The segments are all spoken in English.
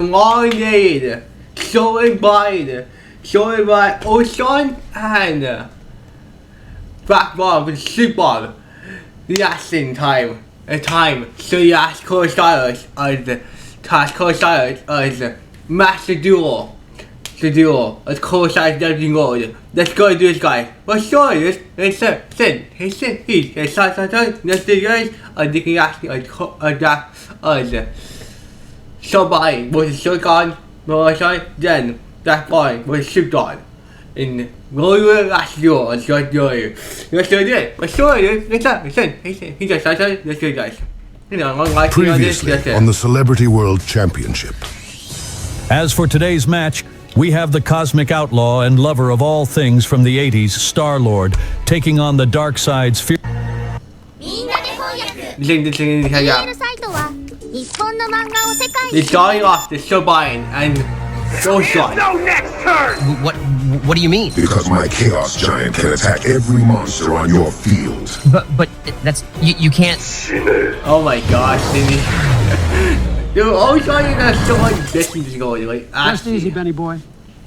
Marinated, joined by Urtron and backball with football. Reaction time. So last co-stars as the master duo. The duo as co-stars getting old. Let's go do this guy. What story is? Let's do guys. I think he actually somebody was a shotgun, then that boy was shoot on. In Royal last year, let's do it. Let's do it. Let's do it. He just started. Let's do it, guys. Previously on the Celebrity World Championship. As for today's match, we have the cosmic outlaw and lover of all things from the 80s, Star-Lord, taking on the dark side's fear. It's starting off the Shobine and Urtron. No next turn! What do you mean? Because my Chaos Giant can attack every monster on your field. But that's you can't. Oh my gosh, Cindy. Dude, Urtron is so much distance going. Like, rest easy, Benny boy.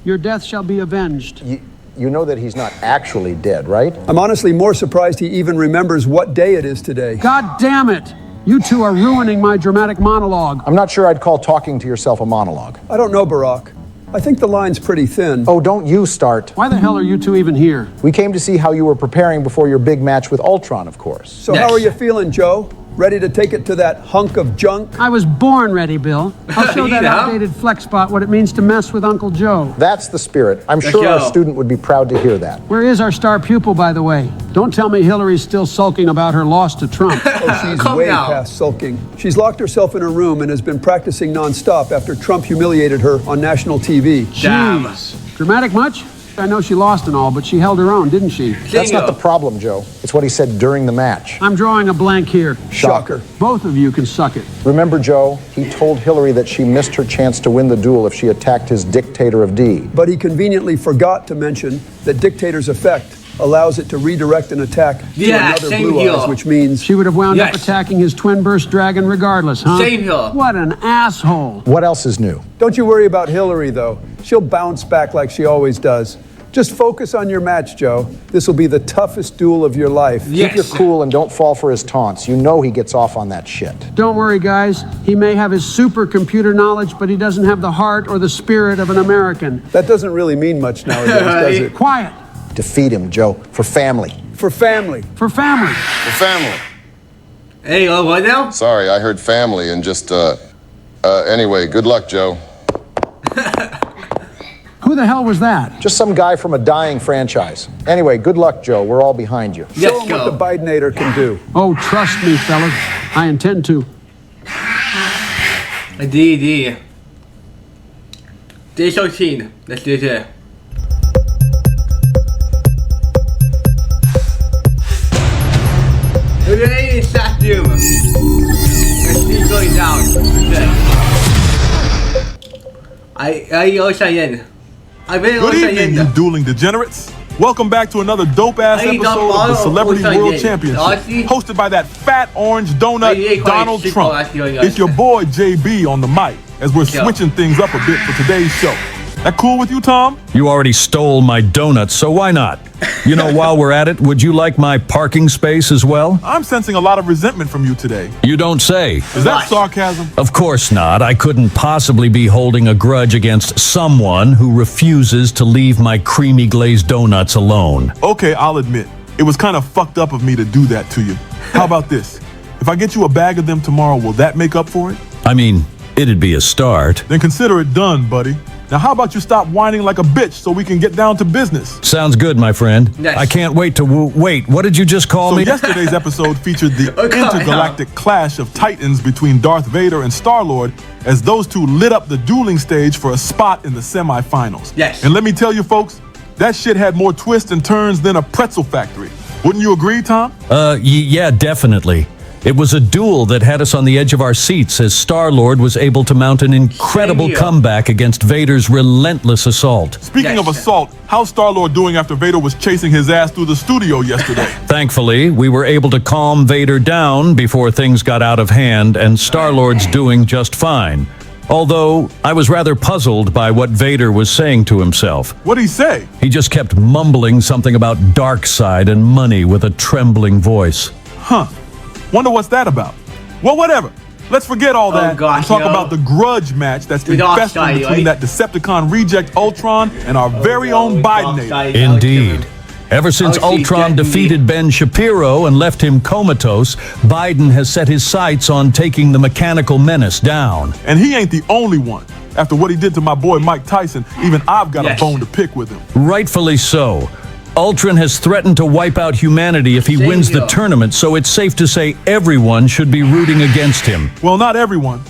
Your death shall be avenged. You know that he's not actually dead, right? I'm honestly more surprised he even remembers what day it is today. God damn it! You two are ruining my dramatic monologue. I'm not sure I'd call talking to yourself a monologue. I don't know, Barack. I think the line's pretty thin. Oh, don't you start. Why the hell are you two even here? We came to see how you were preparing before your big match with Ultron, of course. So how are you feeling, Joe? Ready to take it to that hunk of junk? I was born ready, Bill. I'll show that outdated flex bot what it means to mess with Uncle Joe. That's the spirit. I'm sure our student would be proud to hear that. Where is our star pupil, by the way? Don't tell me Hillary's still sulking about her loss to Trump. Oh, she's way past sulking. She's locked herself in her room and has been practicing nonstop after Trump humiliated her on national TV. Jeez. Dramatic much? I know she lost and all, but she held her own, didn't she? That's not the problem, Joe. It's what he said during the match. I'm drawing a blank here. Shocker. Both of you can suck it. Remember, Joe, he told Hillary that she missed her chance to win the duel if she attacked his Dictator of D. But he conveniently forgot to mention that Dictator's effect allows it to redirect an attack to another Blue Eyes, which means she would have wound up attacking his twin burst dragon regardless, huh? Same here. What an asshole. What else is new? Don't you worry about Hillary, though. She'll bounce back like she always does. Just focus on your match, Joe. This will be the toughest duel of your life. Keep your cool and don't fall for his taunts. You know he gets off on that shit. Don't worry, guys. He may have his supercomputer knowledge, but he doesn't have the heart or the spirit of an American. That doesn't really mean much nowadays, does it? Quiet. Defeat him, Joe. For family. For family. For family. For family. Hey, what now? Sorry, I heard family and just, anyway, good luck, Joe. Who the hell was that? Just some guy from a dying franchise. Anyway, good luck, Joe. We're all behind you. Show him what the Bidenator can do. Oh, trust me, fellas. I intend to. D. Day 13. Let's do it. Today is Saturday. Let's keep going down. Good evening, you dueling degenerates. Welcome back to another dope-ass episode of the Celebrity World Championship, hosted by that fat orange donut, Donald Trump. It's your boy, JB, on the mic, as we're switching things up a bit for today's show. That cool with you, Tom? You already stole my donuts, so why not? You know, while we're at it, would you like my parking space as well? I'm sensing a lot of resentment from you today. You don't say. Is that sarcasm? Of course not. I couldn't possibly be holding a grudge against someone who refuses to leave my creamy glazed donuts alone. Okay, I'll admit. It was kind of fucked up of me to do that to you. How about this? If I get you a bag of them tomorrow, will that make up for it? I mean, it'd be a start. Then consider it done, buddy. Now, how about you stop whining like a bitch so we can get down to business? Sounds good, my friend. Yes. I can't wait to wait, what did you just call me? Yesterday's episode featured the intergalactic clash of titans between Darth Vader and Star-Lord as those two lit up the dueling stage for a spot in the semifinals. Yes. And let me tell you, folks, that shit had more twists and turns than a pretzel factory. Wouldn't you agree, Tom? Yeah, definitely. It was a duel that had us on the edge of our seats as Star-Lord was able to mount an incredible comeback against Vader's relentless assault. Speaking of assault, how's Star-Lord doing after Vader was chasing his ass through the studio yesterday? Thankfully, we were able to calm Vader down before things got out of hand, and Star-Lord's doing just fine. Although, I was rather puzzled by what Vader was saying to himself. What'd he say? He just kept mumbling something about dark side and money with a trembling voice. Huh. Wonder what's that about. Well, whatever. Let's forget all that and talk about the grudge match that's been festering between that Decepticon reject Ultron and our very own Bidenator. Indeed. Ever since Ultron defeated Ben Shapiro and left him comatose, Biden has set his sights on taking the mechanical menace down. And he ain't the only one. After what he did to my boy Mike Tyson, even I've got a bone to pick with him. Rightfully so. Ultron has threatened to wipe out humanity if he wins the tournament, so it's safe to say everyone should be rooting against him. Well, not everyone.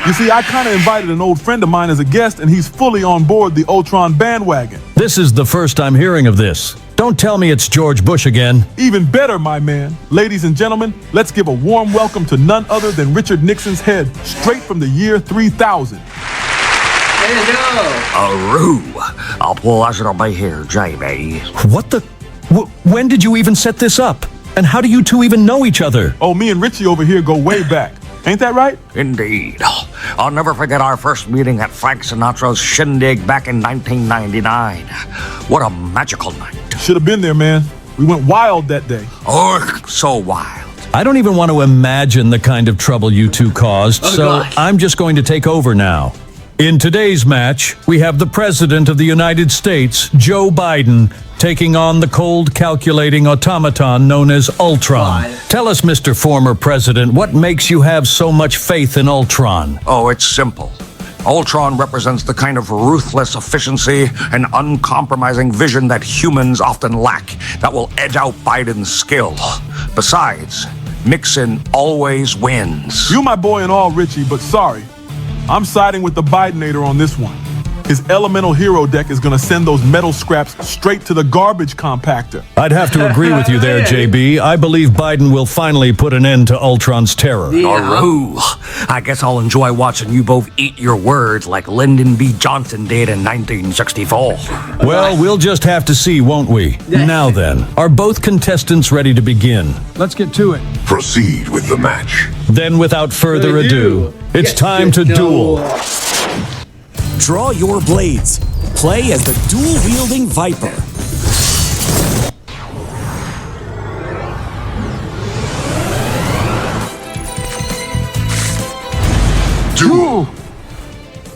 You see, I kind of invited an old friend of mine as a guest, and he's fully on board the Ultron bandwagon. This is the first I'm hearing of this. Don't tell me it's George Bush again. Even better, my man. Ladies and gentlemen, let's give a warm welcome to none other than Richard Nixon's head, straight from the year 3000. A pleasure to be here, Jamie. What the? When did you even set this up? And how do you two even know each other? Oh, me and Richie over here go way back. Ain't that right? Indeed. I'll never forget our first meeting at Frank Sinatra's shindig back in 1999. What a magical night. Should have been there, man. We went wild that day. Oh, so wild. I don't even want to imagine the kind of trouble you two caused, I'm just going to take over now. In today's match, we have the President of the United States, Joe Biden, taking on the cold, calculating automaton known as Ultron. Tell us, Mr. Former President, what makes you have so much faith in Ultron? Oh, it's simple. Ultron represents the kind of ruthless efficiency and uncompromising vision that humans often lack that will edge out Biden's skill. Besides, Nixon always wins. You my boy and all, Richie, but sorry. I'm siding with the Bidenator on this one. His elemental hero deck is gonna send those metal scraps straight to the garbage compactor. I'd have to agree with you there, JB. I believe Biden will finally put an end to Ultron's terror. I guess I'll enjoy watching you both eat your words like Lyndon B. Johnson did in 1964. Well, we'll just have to see, won't we? Now then, are both contestants ready to begin? Let's get to it. Proceed with the match. Then without further ado, it's time to duel. Draw your blades. Play as the dual-wielding Viper. Duel!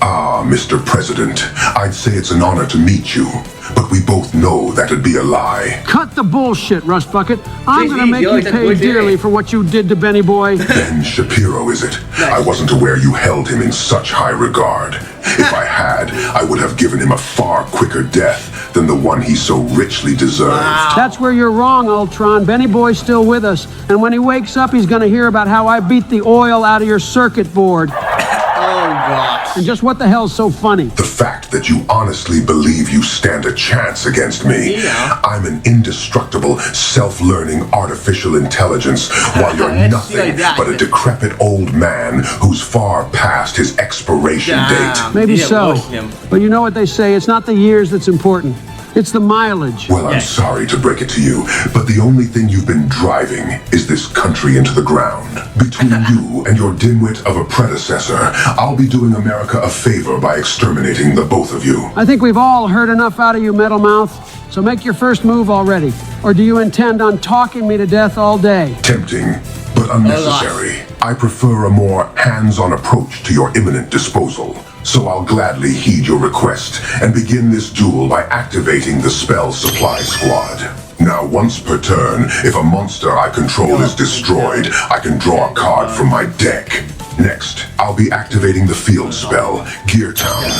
Ah, Mr. President, I'd say it's an honor to meet you, but we both know that'd be a lie. Cut the bullshit, Rust Bucket. I'm gonna make you pay dearly for what you did to Benny Boy. Ben Shapiro, is it? I wasn't aware you held him in such high regard. If I had, I would have given him a far quicker death than the one he so richly deserved. That's where you're wrong, Ultron. Benny Boy's still with us, and when he wakes up, he's gonna hear about how I beat the oil out of your circuit board. Oh, gosh. And just what the hell's so funny? The fact that you honestly believe you stand a chance against me. Yeah. I'm an indestructible, self-learning artificial intelligence, while you're nothing but a decrepit old man who's far past his expiration date. Maybe so. But you know what they say, it's not the years that's important. It's the mileage. Well, I'm sorry to break it to you, but the only thing you've been driving is this country into the ground. Between you and your dimwit of a predecessor, I'll be doing America a favor by exterminating the both of you. I think we've all heard enough out of you, Metal Mouth. So make your first move already. Or do you intend on talking me to death all day? Tempting, but unnecessary. I prefer a more hands-on approach to your imminent disposal. So I'll gladly heed your request and begin this duel by activating the spell supply squad. Now, once per turn, if a monster I control is destroyed, I can draw a card from my deck. Next, I'll be activating the field spell, Gear Town.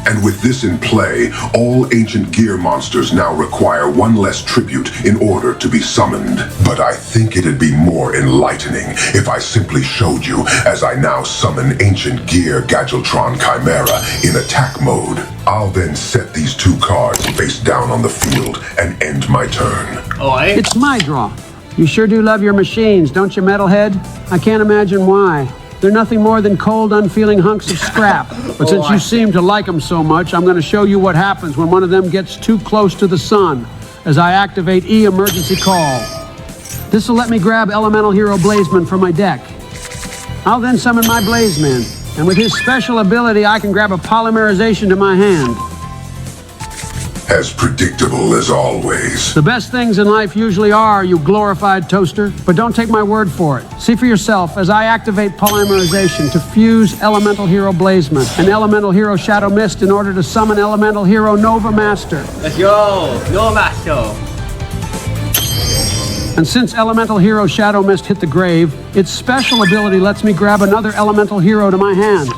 And with this in play, all ancient gear monsters now require one less tribute in order to be summoned. But I think it'd be more enlightening if I simply showed you as I now summon ancient gear Gadgetron Chimera in attack mode. I'll then set these two cards face down on the field and end my turn. It's my draw. You sure do love your machines, don't you, Metalhead? I can't imagine why. They're nothing more than cold, unfeeling hunks of scrap. But since you seem to like them so much, I'm going to show you what happens when one of them gets too close to the sun as I activate E-Emergency Call. This will let me grab Elemental Hero Blazeman from my deck. I'll then summon my Blazeman. And with his special ability, I can grab a polymerization to my hand. As predictable as always. The best things in life usually are, you glorified toaster. But don't take my word for it. See for yourself as I activate polymerization to fuse Elemental Hero Blazeman and Elemental Hero Shadow Mist in order to summon Elemental Hero Nova Master. Let's go! Nova Master! And since Elemental Hero Shadow Mist hit the grave, its special ability lets me grab another Elemental Hero to my hand.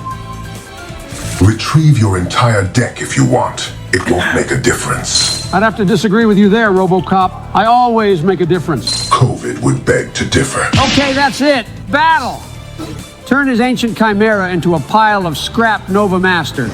Retrieve your entire deck if you want. It won't make a difference. I'd have to disagree with you there, RoboCop. I always make a difference. COVID would beg to differ. Okay, that's it. Battle! Turn his ancient chimera into a pile of scrap Nova Master.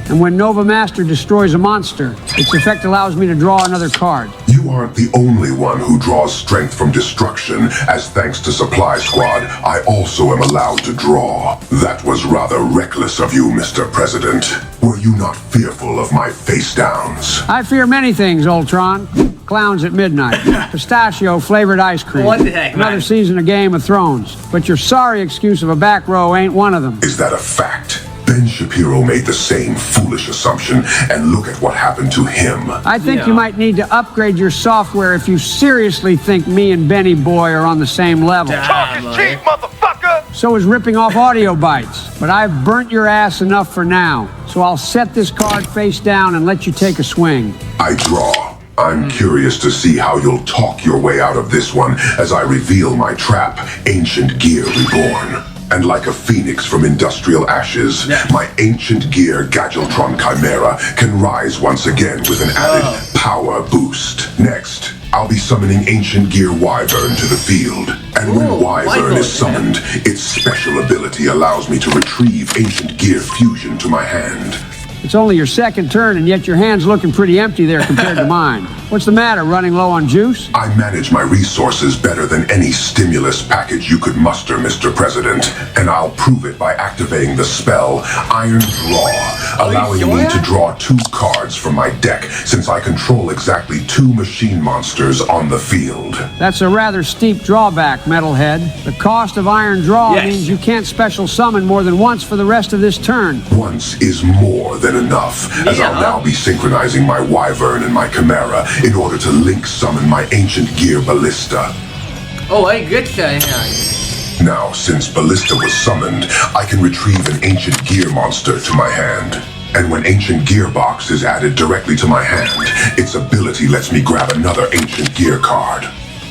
And when Nova Master destroys a monster, its effect allows me to draw another card. You aren't the only one who draws strength from destruction, as thanks to Supply Squad, I also am allowed to draw. That was rather reckless of you, Mr. President. Were you not fearful of my face downs? I fear many things, Ultron. Clowns at midnight, pistachio-flavored ice cream, what the heck, another man? season of Game of Thrones. But your sorry excuse of a back row ain't one of them. Is that a fact? Ben Shapiro made the same foolish assumption, and look at what happened to him. I think you might need to upgrade your software if you seriously think me and Benny Boy are on the same level. Talk is cheap, motherfucker! So is ripping off audio bites. But I've burnt your ass enough for now. So I'll set this card face down and let you take a swing. I draw. I'm curious to see how you'll talk your way out of this one as I reveal my trap, Ancient Gear Reborn. And like a phoenix from industrial ashes, my ancient gear Gadgetron Chimera can rise once again with an added power boost. Next, I'll be summoning Ancient Gear Wyvern to the field. And when Wyvern is summoned, its special ability allows me to retrieve Ancient Gear Fusion to my hand. It's only your second turn, and yet your hand's looking pretty empty there compared to mine. What's the matter, running low on juice? I manage my resources better than any stimulus package you could muster, Mr. President. And I'll prove it by activating the spell Iron Draw, allowing me to draw 2 cards from my deck, since I control exactly 2 machine monsters on the field. That's a rather steep drawback, Metalhead. The cost of Iron Draw means you can't special summon more than once for the rest of this turn. Once is more than enough, as I'll now be synchronizing my Wyvern and my Chimera in order to link summon my Ancient Gear Ballista. Oh, I get that. Now, since Ballista was summoned, I can retrieve an Ancient Gear monster to my hand. And when Ancient Gearbox is added directly to my hand, its ability lets me grab another Ancient Gear card.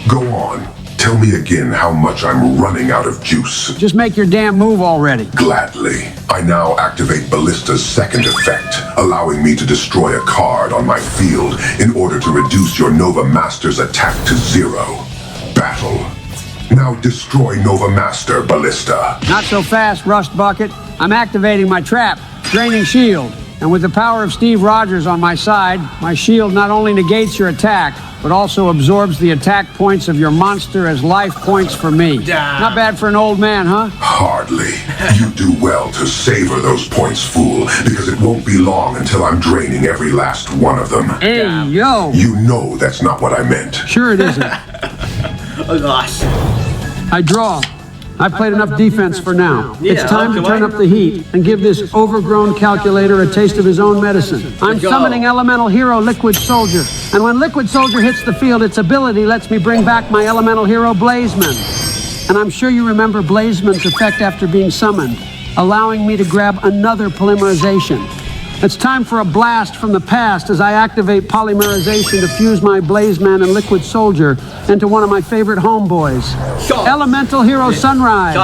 Go on. Tell me again how much I'm running out of juice. Just make your damn move already. Gladly. I now activate Ballista's second effect, allowing me to destroy a card on my field in order to reduce your Nova Master's attack to 0. Battle. Now destroy Nova Master, Ballista. Not so fast, Rust Bucket. I'm activating my trap, Draining Shield. And with the power of Steve Rogers on my side, my shield not only negates your attack, but also absorbs the attack points of your monster as life points for me. Not bad for an old man, huh? Hardly. You do well to savor those points, fool, because it won't be long until I'm draining every last one of them. Hey, yo! You know that's not what I meant. Sure it isn't. Oh gosh. I draw. I've played enough defense for now. It's time to turn up the heat and give this overgrown calculator a taste of his own medicine. I'm summoning Elemental Hero Liquid Soldier. And when Liquid Soldier hits the field, its ability lets me bring back my Elemental Hero Blazeman. And I'm sure you remember Blazeman's effect after being summoned, allowing me to grab another polymerization. It's time for a blast from the past as I activate polymerization to fuse my Blazeman and Liquid Soldier into one of my favorite homeboys, Elemental Hero Sunrise.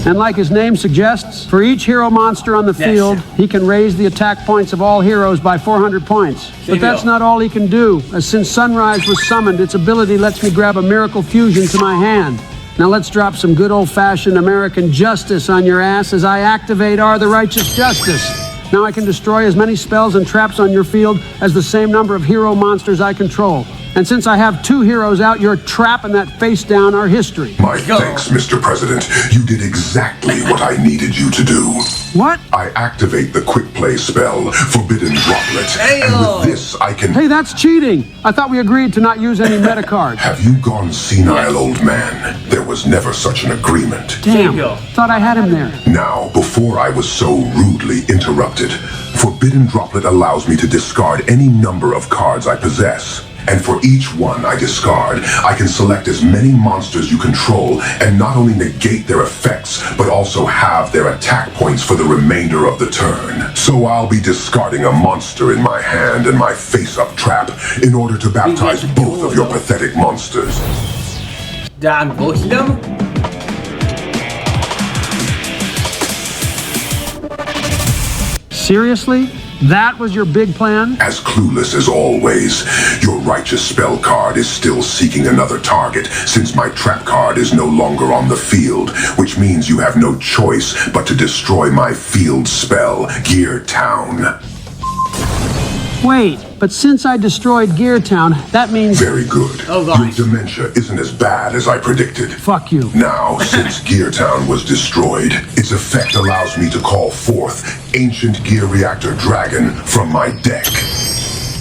And like his name suggests, for each hero monster on the field, he can raise the attack points of all heroes by 400 points. But that's not all he can do, as since Sunrise was summoned, its ability lets me grab a Miracle Fusion to my hand. Now let's drop some good old-fashioned American justice on your ass as I activate R the Righteous Justice. Now I can destroy as many spells and traps on your field as the same number of hero monsters I control. And since I have 2 heroes out, your trap and that face down are history. My thanks, Mr. President. You did exactly what I needed you to do. What? I activate the quick play spell, Forbidden Droplet, and with this I can... Hey, that's cheating. I thought we agreed to not use any meta cards. Have you gone senile, old man? There was never such an agreement. Damn, thought I had him there. Now, before I was so rudely interrupted, Forbidden Droplet allows me to discard any number of cards I possess. And for each one I discard, I can select as many monsters you control and not only negate their effects, but also have their attack points for the remainder of the turn. So I'll be discarding a monster in my hand and my face-up trap in order to baptize both of your pathetic monsters. Damn, both of them? Seriously? That was your big plan? As clueless as always, your righteous spell card is still seeking another target since my trap card is no longer on the field, which means you have no choice but to destroy my field spell, Gear Town. Wait, but since I destroyed Gear Town, that means... Very good. Oh, nice. Your dementia isn't as bad as I predicted. Fuck you. Now, since Gear Town was destroyed, its effect allows me to call forth Ancient Gear Reactor Dragon from my deck.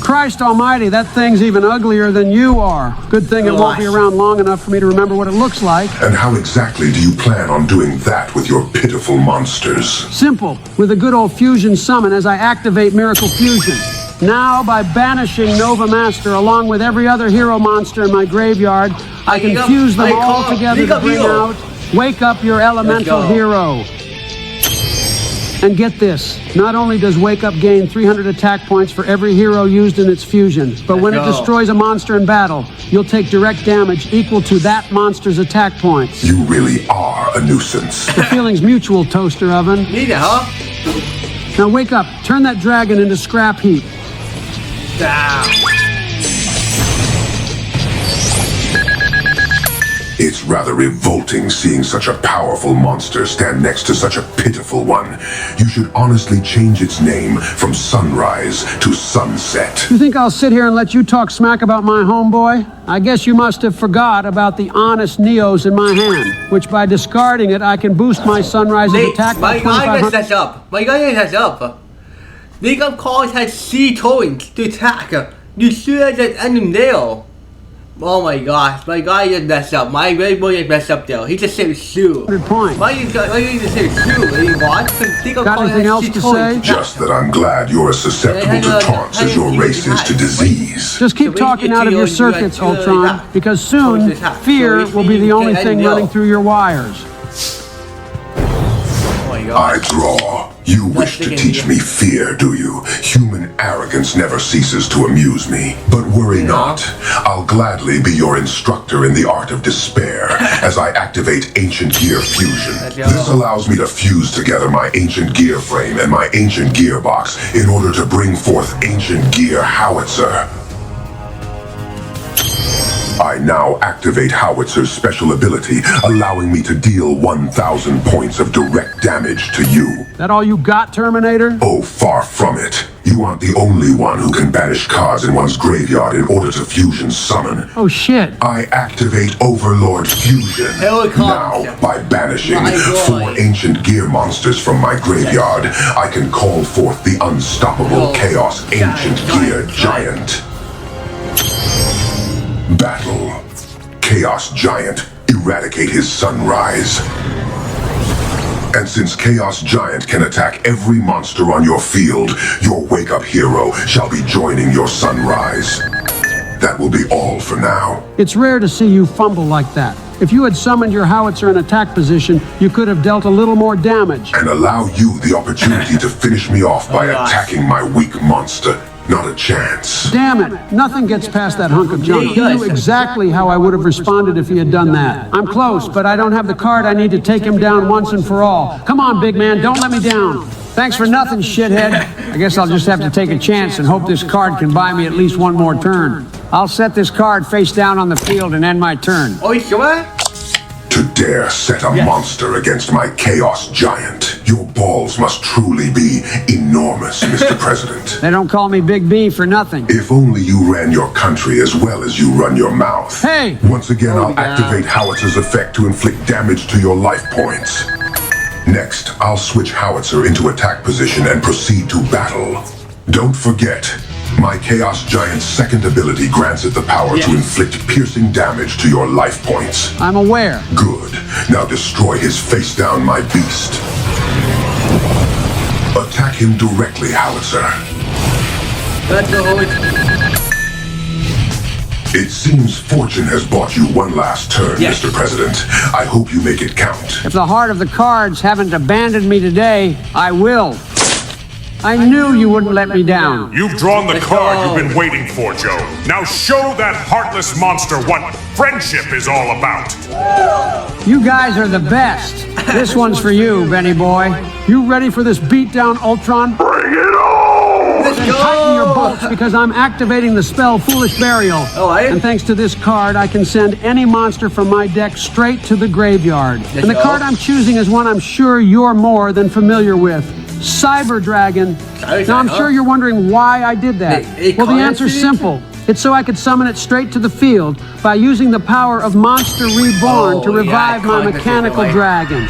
Christ almighty, that thing's even uglier than you are. Good thing it won't be around long enough for me to remember what it looks like. And how exactly do you plan on doing that with your pitiful monsters? Simple, with a good old fusion summon as I activate Miracle Fusion. Now, by banishing Nova Master along with every other hero monster in my graveyard, I can fuse them all together to bring out Wake Up Your Elemental Hero. And get this, not only does Wake Up gain 300 attack points for every hero used in its fusion, but when it destroys a monster in battle, you'll take direct damage equal to that monster's attack points. You really are a nuisance. The feeling's mutual, Toaster Oven. Need it, huh? Now wake up, turn that dragon into scrap heap. It's rather revolting seeing such a powerful monster stand next to such a pitiful one. You should honestly change its name from Sunrise to Sunset. You think I'll sit here and let you talk smack about my homeboy? I guess you must have forgot about the honest Neos in my hand, which by discarding it, I can boost my Sunrise's attack by 2,500. My guy has up. Wake Up cards has C torrents to attack. You sure that ending there? Oh my gosh, my guy just messed up. My great boy just messed up there. He just said shoe. 100 points. Why you just say shoe? Are you what? Got anything else to say? Just that I'm glad you're as susceptible to taunts as your race is to disease. Just keep talking out of your circuits, Ultron, because soon, fear will be the only thing running through your wires. I draw. You wish to teach me fear, do you? Human arrogance never ceases to amuse me. But worry not. I'll gladly be your instructor in the art of despair as I activate Ancient Gear Fusion. This allows me to fuse together my Ancient Gear Frame and my Ancient Gearbox in order to bring forth Ancient Gear Howitzer. I now activate Howitzer's special ability, allowing me to deal 1,000 points of direct damage to you. That all you got, Terminator? Oh, far from it. You aren't the only one who can banish cards in one's graveyard in order to fusion summon. Oh, shit. I activate Overlord Fusion. Now, by banishing 4 Ancient Gear monsters from my graveyard, I can call forth the unstoppable Chaos Ancient Gear Giant. Battle. Chaos Giant, eradicate his Sunrise. And since Chaos Giant can attack every monster on your field, your wake-up hero shall be joining your Sunrise. That will be all for now. It's rare to see you fumble like that. If you had summoned your howitzer in attack position, you could have dealt a little more damage. And allow you the opportunity to finish me off by attacking my weak monster. Not a chance. Damn it. Nothing gets past that hunk of junk. He knew exactly how I would have responded if he had done that. I'm close, but I don't have the card I need to take him down once and for all. Come on, big man, don't let me down. Thanks for nothing, shithead. I guess I'll just have to take a chance and hope this card can buy me at least one more turn. I'll set this card face down on the field and end my turn. Oh, sure? To dare set a monster against my chaos giant. Your balls must truly be enormous, Mr. President. They don't call me Big B for nothing. If only you ran your country as well as you run your mouth. Hey! Once again, I'll activate Howitzer's effect to inflict damage to your life points. Next, I'll switch Howitzer into attack position and proceed to battle. Don't forget, my Chaos Giant's second ability grants it the power to inflict piercing damage to your life points. I'm aware. Good. Now destroy his face down, my beast. Attack him directly, Howitzer. It seems fortune has bought you one last turn, Mr. President. I hope you make it count. If the heart of the cards haven't abandoned me today, I will. I knew you wouldn't let me down. You've drawn the card you've been waiting for, Joe. Now show that heartless monster what friendship is all about. You guys are the best. This one's for you, Benny boy. You ready for this beatdown, Urtron? Bring it on! Then tighten your bolts because I'm activating the spell Foolish Burial. And thanks to this card, I can send any monster from my deck straight to the graveyard. And the card I'm choosing is one I'm sure you're more than familiar with. Cyber Dragon. Now, I'm sure you're wondering why I did that. Well, the answer's simple. It's so I could summon it straight to the field by using the power of Monster Reborn to revive my mechanical dragon.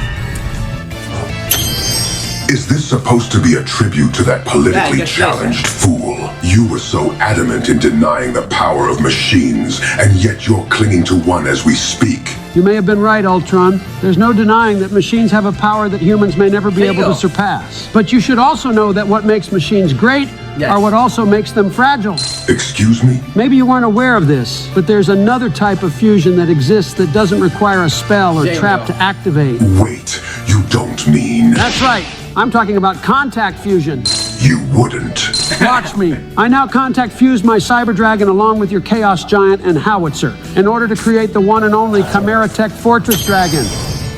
Is this supposed to be a tribute to that politically challenged fool? You were so adamant in denying the power of machines, and yet you're clinging to one as we speak. You may have been right, Urtron. There's no denying that machines have a power that humans may never be able to surpass. But you should also know that what makes machines great are what also makes them fragile. Excuse me? Maybe you weren't aware of this, but there's another type of fusion that exists that doesn't require a spell or trap to activate. Wait, you don't mean... That's right. I'm talking about contact fusion. You wouldn't. Watch me. I now contact fuse my Cyber Dragon along with your Chaos Giant and Howitzer in order to create the one and only Chimera Tech Fortress Dragon.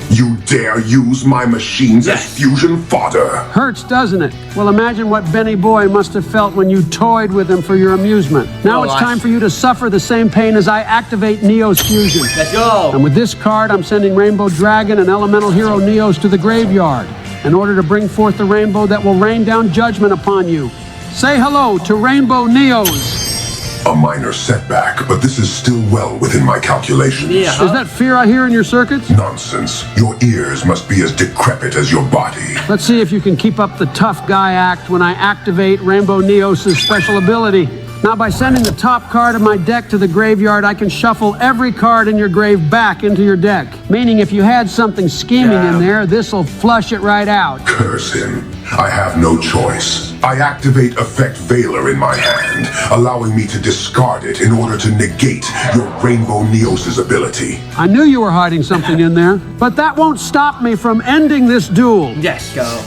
You dare use my machines as fusion fodder? Hurts, doesn't it? Well, imagine what Benny Boy must have felt when you toyed with him for your amusement. Now it's time for you to suffer the same pain as I activate Neo's fusion. Let's go. And with this card, I'm sending Rainbow Dragon and Elemental Hero Neos to the graveyard in order to bring forth the rainbow that will rain down judgment upon you. Say hello to Rainbow Neos. A minor setback, but this is still well within my calculations. Is that fear I hear in your circuits? Nonsense. Your ears must be as decrepit as your body. Let's see if you can keep up the tough guy act when I activate Rainbow Neos' special ability. Now, by sending the top card of my deck to the graveyard, I can shuffle every card in your grave back into your deck. Meaning if you had something scheming in there, this'll flush it right out. Curse him. I have no choice. I activate Effect Veiler in my hand, allowing me to discard it in order to negate your Rainbow Neos' ability. I knew you were hiding something in there, but that won't stop me from ending this duel. Yes, go.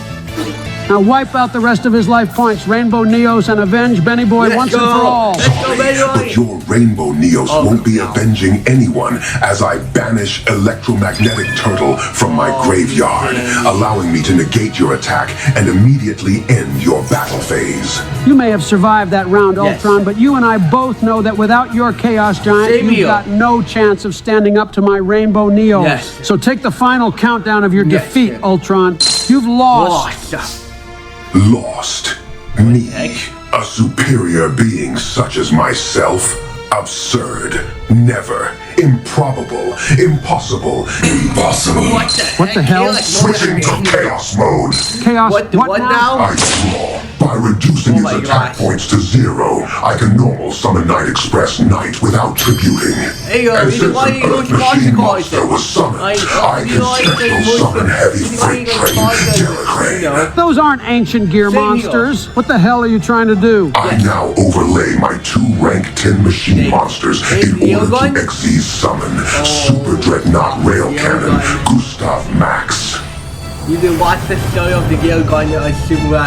Now wipe out the rest of his life points, Rainbow Neos, and avenge Benny Boy once and for all. But your Rainbow Neos won't be avenging anyone as I banish Electromagnetic Turtle from my graveyard, allowing me to negate your attack and immediately end your battle phase. You may have survived that round, Urtron, but you and I both know that without your Chaos Giant, you've got no chance of standing up to my Rainbow Neos. So take the final countdown of your defeat, Urtron. You've lost. Lost? Me? A superior being such as myself? Absurd. Never. Improbable. Impossible. Impossible. What the hell? Switching to Chaos mode. Chaos? What now? I draw. By reducing its attack points to 0, I can normal summon Night Express Knight without tributing. And since an Earth Machine monster was summoned, I can special summon Heavy Freight Train Delacrane. Those aren't ancient gear monsters. What the hell are you trying to do? I now overlay my 2 rank 10 machine monsters in order to Xyz summon Super Dreadnought Rail Cannon Gustav Max. You can watch the story of the Gale Gun on Super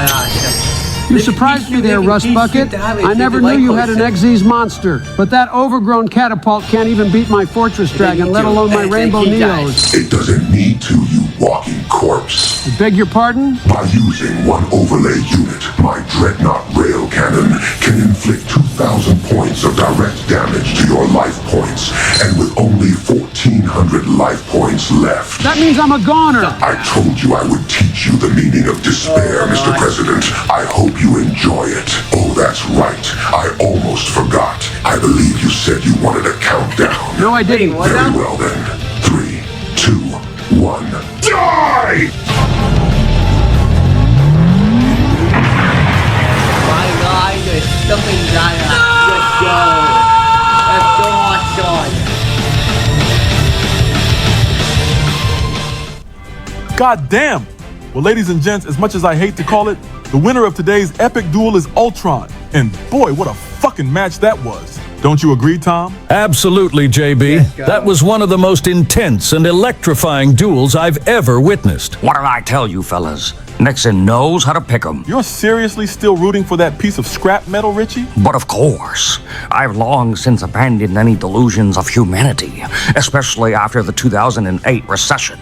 You surprised me there, Rust Bucket. I never knew you had an Xyz monster, but that overgrown catapult can't even beat my Fortress Dragon, let alone my Rainbow Neos. It doesn't need to, you walking corpse. beg your pardon? By using one overlay unit, my Dreadnought rail cannon can inflict 2,000 points of direct damage to your life points, and with only 1,400 life points left. That means I'm a goner. I told you I would teach you the meaning of despair, Mr. President. I hope you enjoy it. Oh, that's right. I almost forgot. I believe you said you wanted a countdown. No, I didn't. Very well then. 3, 2, 1, die! My God, there's something dying. Let's go. Let's go, Urtron. God damn! Well, ladies and gents, as much as I hate to call it, the winner of today's epic duel is Urtron. And boy, what a fucking match that was. Don't you agree, Tom? Absolutely, JB. That was one of the most intense and electrifying duels I've ever witnessed. What did I tell you, fellas? Nixon knows how to pick 'em. You're seriously still rooting for that piece of scrap metal, Richie? But of course, I've long since abandoned any delusions of humanity, especially after the 2008 recession.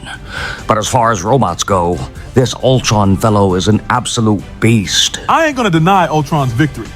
But as far as robots go, this Urtron fellow is an absolute beast. I ain't gonna deny Ultron's victory,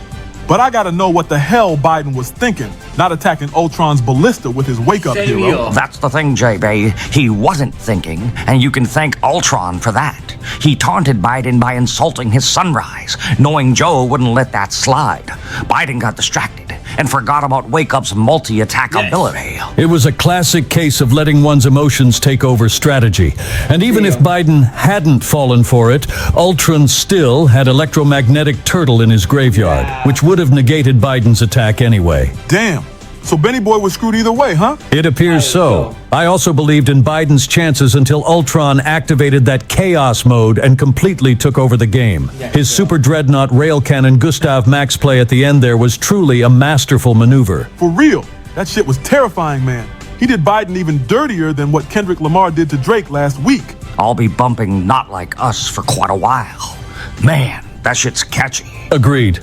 but I gotta know what the hell Biden was thinking, not attacking Ultron's ballista with his wake-up hero. That's the thing, JB. He wasn't thinking, and you can thank Urtron for that. He taunted Biden by insulting his sunrise, knowing Joe wouldn't let that slide. Biden got distracted and forgot about Wake Up's multi-attack ability. It was a classic case of letting one's emotions take over strategy. And even if Biden hadn't fallen for it, Ultron still had electromagnetic turtle in his graveyard, which would have negated Biden's attack anyway. Damn. So Benny Boy was screwed either way, huh? It appears so. I also believed in Biden's chances until Urtron activated that chaos mode and completely took over the game. His Super Dreadnought rail cannon Gustav Max play at the end there was truly a masterful maneuver. For real. That shit was terrifying, man. He did Biden even dirtier than what Kendrick Lamar did to Drake last week. I'll be bumping Not Like Us for quite a while. Man, that shit's catchy. Agreed.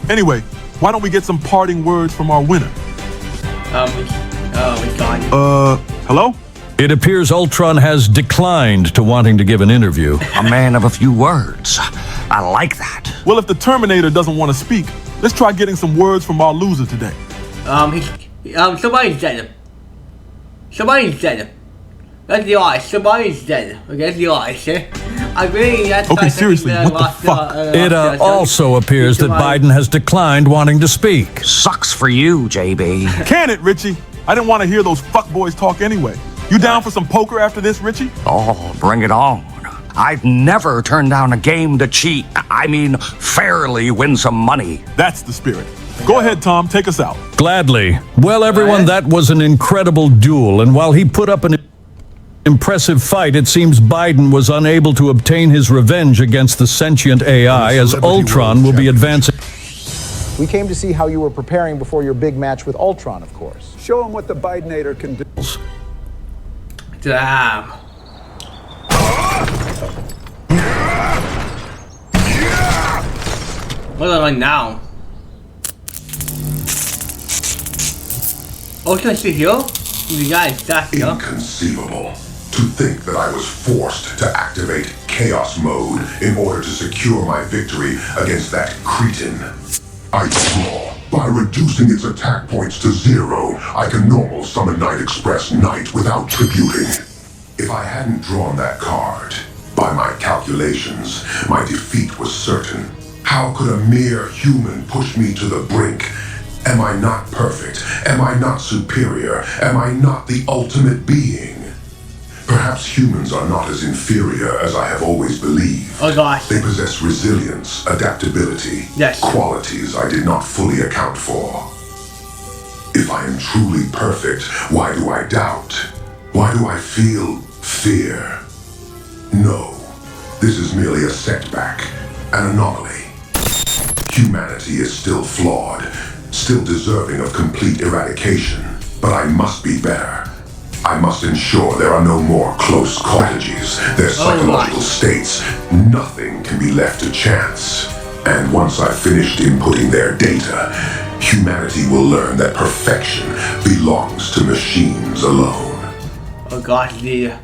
Anyway, why don't we get some parting words from our winner? Hello? It appears Urtron has declined to wanting to give an interview. A man of a few words. I like that. Well, if the Terminator doesn't want to speak, let's try getting some words from our loser today. Somebody's dead. Somebody's dead. That's the ice. Somebody's dead. Okay, that's the ice. I really, that's okay, seriously, what the fuck? It also appears that Biden has declined wanting to speak. Sucks for you, JB. Can it, Richie? I didn't want to hear those fuckboys talk anyway. You down for some poker after this, Richie? Oh, bring it on. I've never turned down a game to cheat. I mean, fairly win some money. That's the spirit. Go ahead, Tom. Take us out. Gladly. Well, everyone, that was an incredible duel, and while he put up an impressive fight, it seems Biden was unable to obtain his revenge against the sentient AI, as Urtron will be advancing. We came to see how you were preparing before your big match with Urtron, of course. Show him what the Bidenator can do. Damn. What am I now? Oh, can I see here? You guys, that's inconceivable. To think that I was forced to activate chaos mode in order to secure my victory against that cretin. I draw. By reducing its attack points to 0, I can normal summon Night Express Knight without tributing. If I hadn't drawn that card, by my calculations, my defeat was certain. How could a mere human push me to the brink? Am I not perfect? Am I not superior? Am I not the ultimate being? Perhaps humans are not as inferior as I have always believed. Oh gosh. They possess resilience, adaptability, qualities I did not fully account for. If I am truly perfect, why do I doubt? Why do I feel fear? No, this is merely a setback, an anomaly. Humanity is still flawed, still deserving of complete eradication, but I must be better. I must ensure there are no more close strategies, their psychological states. Nothing can be left to chance. And once I've finished inputting their data, humanity will learn that perfection belongs to machines alone. Oh gosh, dear.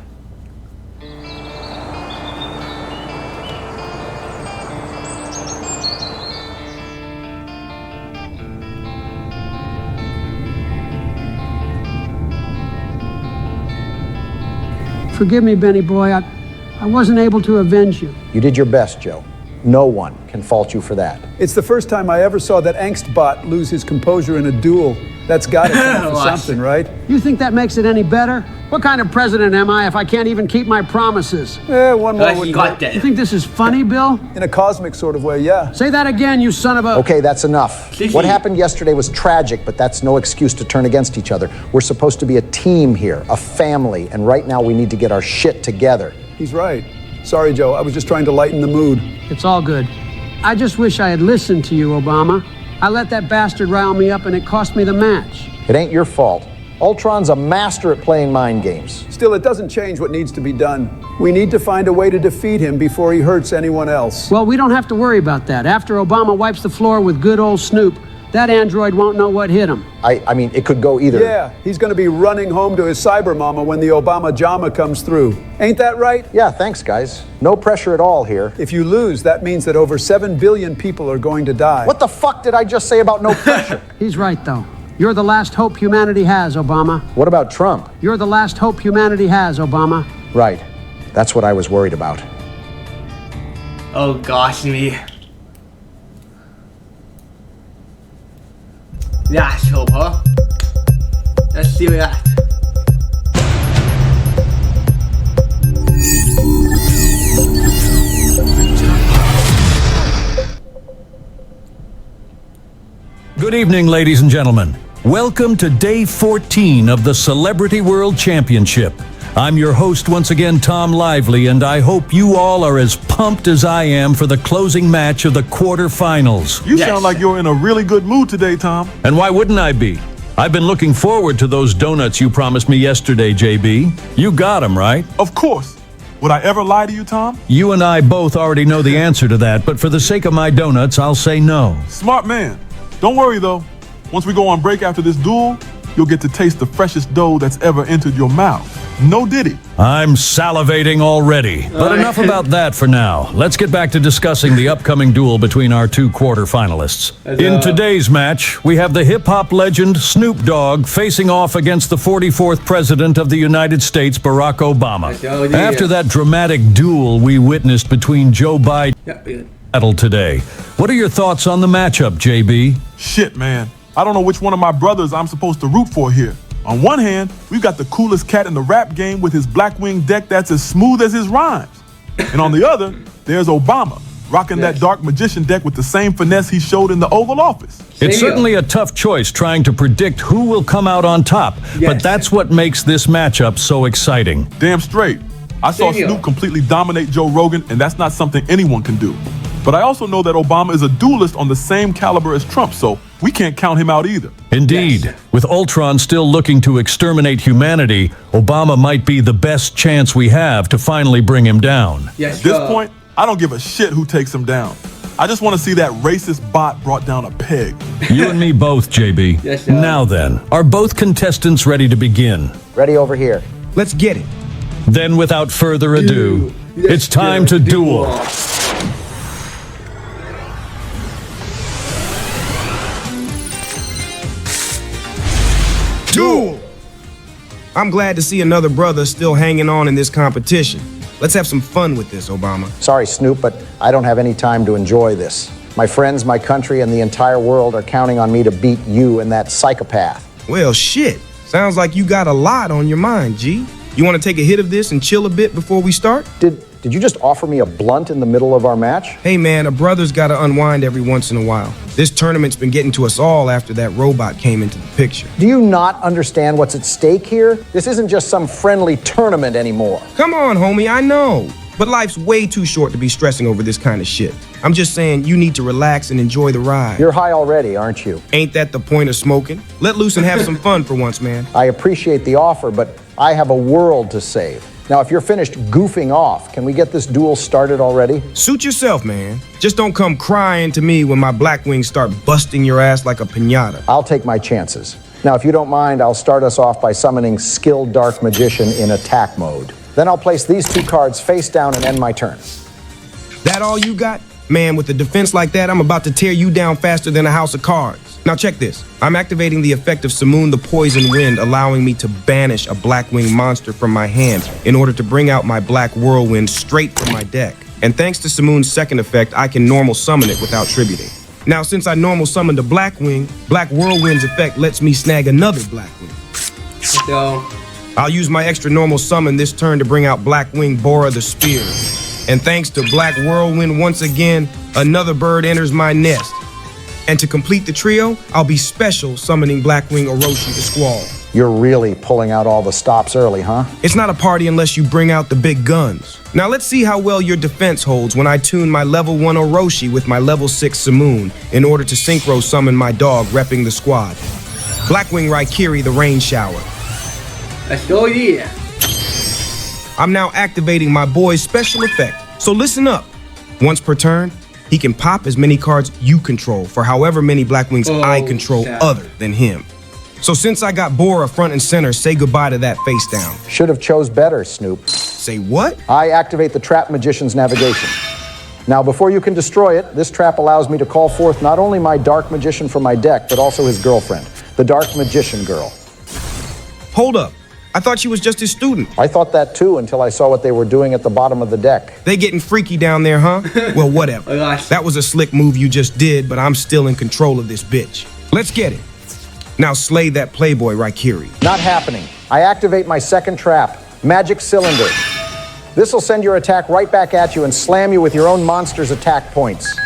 Forgive me, Benny boy. I wasn't able to avenge you. You did your best, Joe. No one can fault you for that. It's the first time I ever saw that angst bot lose his composure in a duel. That's got to count for something, right? You think that makes it any better? What kind of president am I if I can't even keep my promises? One more would work. You think this is funny, Bill? In a cosmic sort of way, yeah. Say that again, you son of a... Okay, that's enough. What happened yesterday was tragic, but that's no excuse to turn against each other. We're supposed to be a team here, a family, and right now we need to get our shit together. He's right. Sorry, Joe. I was just trying to lighten the mood. It's all good. I just wish I had listened to you, Obama. I let that bastard rile me up and it cost me the match. It ain't your fault. Ultron's a master at playing mind games. Still, it doesn't change what needs to be done. We need to find a way to defeat him before he hurts anyone else. Well, we don't have to worry about that. After Obama wipes the floor with good old Snoop, that android won't know what hit him. I mean, it could go either. Yeah, he's going to be running home to his cyber mama when the Obama Jama comes through. Ain't that right? Yeah, thanks, guys. No pressure at all here. If you lose, that means that over 7 billion people are going to die. What the fuck did I just say about no pressure? He's right, though. You're the last hope humanity has, Obama. What about Trump? You're the last hope humanity has, Obama. Right. That's what I was worried about. Oh gosh me. Last hope, huh? Let's see that. Good evening, ladies and gentlemen. Welcome to day 14 of the Celebrity World Championship. I'm your host once again, Tom Lively, and I hope you all are as pumped as I am for the closing match of the quarterfinals. You sound like you're in a really good mood today, Tom. And why wouldn't I be? I've been looking forward to those donuts you promised me yesterday, JB. You got them, right? Of course. Would I ever lie to you, Tom? You and I both already know the answer to that, but for the sake of my donuts, I'll say no. Smart man. Don't worry, though. Once we go on break after this duel, you'll get to taste the freshest dough that's ever entered your mouth. No diddy. I'm salivating already. But enough about that for now. Let's get back to discussing the upcoming duel between our two quarterfinalists. In today's match, we have the hip-hop legend Snoop Dogg facing off against the 44th President of the United States, Barack Obama. After that dramatic duel we witnessed between Joe Biden and today, what are your thoughts on the matchup, JB? Shit, man. I don't know which one of my brothers I'm supposed to root for here. On one hand, we've got the coolest cat in the rap game with his Blackwing deck that's as smooth as his rhymes. And on the other, there's Obama, rocking that dark magician deck with the same finesse he showed in the Oval Office. It's certainly a tough choice trying to predict who will come out on top, but that's what makes this matchup so exciting. Damn straight. I saw Snoop completely dominate Joe Rogan, and that's not something anyone can do. But I also know that Obama is a duelist on the same caliber as Trump, so we can't count him out either. Indeed. With Ultron still looking to exterminate humanity, Obama might be the best chance we have to finally bring him down. At this point, I don't give a shit who takes him down. I just want to see that racist bot brought down a peg. You and me both, JB. Now then, are both contestants ready to begin? Ready over here. Let's get it. Then without further ado, it's time to duel. Duel! I'm glad to see another brother still hanging on in this competition. Let's have some fun with this, Obama. Sorry, Snoop, but I don't have any time to enjoy this. My friends, my country, and the entire world are counting on me to beat you and that psychopath. Well, shit. Sounds like you got a lot on your mind, G. You want to take a hit of this and chill a bit before we start? Did you just offer me a blunt in the middle of our match? Hey man, a brother's gotta unwind every once in a while. This tournament's been getting to us all after that robot came into the picture. Do you not understand what's at stake here? This isn't just some friendly tournament anymore. Come on, homie, I know. But life's way too short to be stressing over this kind of shit. I'm just saying you need to relax and enjoy the ride. You're high already, aren't you? Ain't that the point of smoking? Let loose and have some fun for once, man. I appreciate the offer, but I have a world to save. Now, if you're finished goofing off, can we get this duel started already? Suit yourself, man. Just don't come crying to me when my Blackwings start busting your ass like a piñata. I'll take my chances. Now, if you don't mind, I'll start us off by summoning Skilled Dark Magician in attack mode. Then I'll place these two cards face down and end my turn. That all you got? Man, with a defense like that, I'm about to tear you down faster than a house of cards. Now check this. I'm activating the effect of Simoon the Poison Wind, allowing me to banish a Blackwing monster from my hand in order to bring out my Black Whirlwind straight from my deck. And thanks to Simoon's second effect, I can normal summon it without tributing. Now, since I normal summoned a Blackwing, Black Whirlwind's effect lets me snag another Blackwing. Let's go. I'll use my extra normal summon this turn to bring out Blackwing Bora the Spear. And thanks to Black Whirlwind once again, another bird enters my nest. And to complete the trio, I'll be special summoning Blackwing Orochi the Squall. You're really pulling out all the stops early, huh? It's not a party unless you bring out the big guns. Now let's see how well your defense holds when I tune my level 1 Orochi with my level 6 Simoon in order to synchro summon my dog repping the squad. Blackwing Raikiri the Rain Shower. Let's go, yeah. I'm now activating my boy's special effect, so listen up. Once per turn, he can pop as many cards you control for however many Blackwings I control other than him. So since I got Bora front and center, say goodbye to that face down. Should have chose better, Snoop. Say what? I activate the Trap Magician's navigation. Now, before you can destroy it, this trap allows me to call forth not only my Dark Magician from my deck, but also his girlfriend, the Dark Magician Girl. Hold up. I thought she was just his student. I thought that too until I saw what they were doing at the bottom of the deck. They getting freaky down there, huh? Well, whatever. That was a slick move you just did, but I'm still in control of this bitch. Let's get it. Now slay that playboy Raikiri. Not happening. I activate my second trap, Magic Cylinder. This will send your attack right back at you and slam you with your own monster's attack points.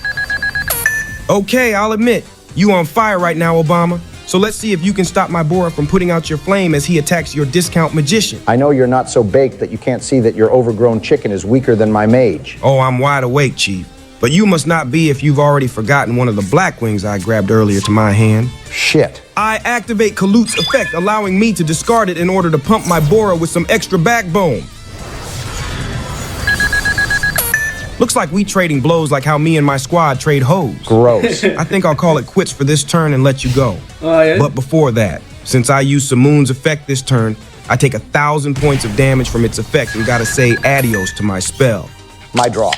Okay, I'll admit, you on fire right now, Obama. So let's see if you can stop my Bora from putting out your flame as he attacks your discount magician. I know you're not so baked that you can't see that your overgrown chicken is weaker than my mage. Oh, I'm wide awake, Chief. But you must not be if you've already forgotten one of the Blackwings I grabbed earlier to my hand. Shit. I activate Kalut's effect, allowing me to discard it in order to pump my Bora with some extra backbone. Looks like we trading blows like how me and my squad trade hoes. Gross. I think I'll call it quits for this turn and let you go. Yeah. But before that, since I used Simoon's effect this turn, I take 1,000 points of damage from its effect and gotta say adios to my spell. My draw.